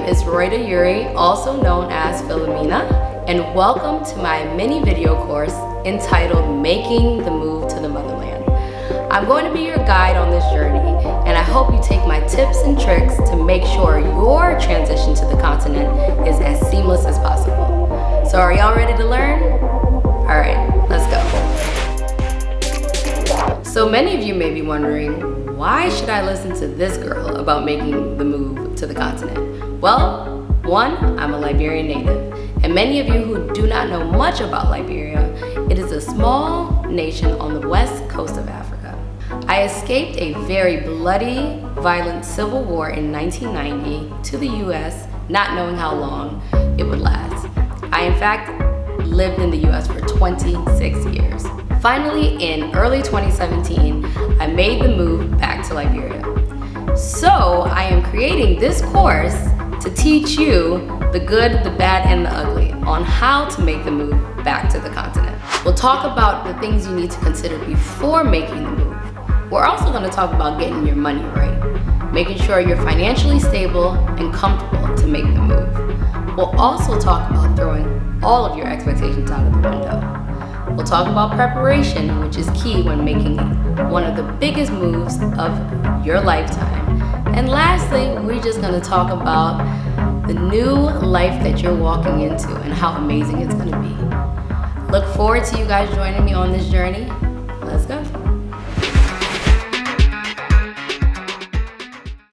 is Rhoda Yuri, also known as Philomena, and welcome to my mini video course entitled Making the Move to the Motherland. I'm going to be your guide on this journey, and I hope you take my tips and tricks to make sure your transition to the continent is as seamless as possible. So are y'all ready to learn? All right, let's go. So many of you may be wondering, why should I listen to this girl about making the move to the continent? Well, one, I'm a Liberian native, and many of you who do not know much about Liberia, it is a small nation on the west coast of Africa. I escaped a very bloody, violent civil war in 1990 to the US, not knowing how long it would last. I, in fact, lived in the US for 26 years. Finally, in early 2017, I made the move back to Liberia. So I am creating this course to teach you the good, the bad, and the ugly on how to make the move back to the continent. We'll talk about the things you need to consider before making the move. We're also going to talk about getting your money right, making sure you're financially stable and comfortable to make the move. We'll also talk about throwing all of your expectations out of the window. We'll talk about preparation, which is key when making one of the biggest moves of your lifetime. And lastly, we're just going to talk about the new life that you're walking into and how amazing it's going to be. Look forward to you guys joining me on this journey.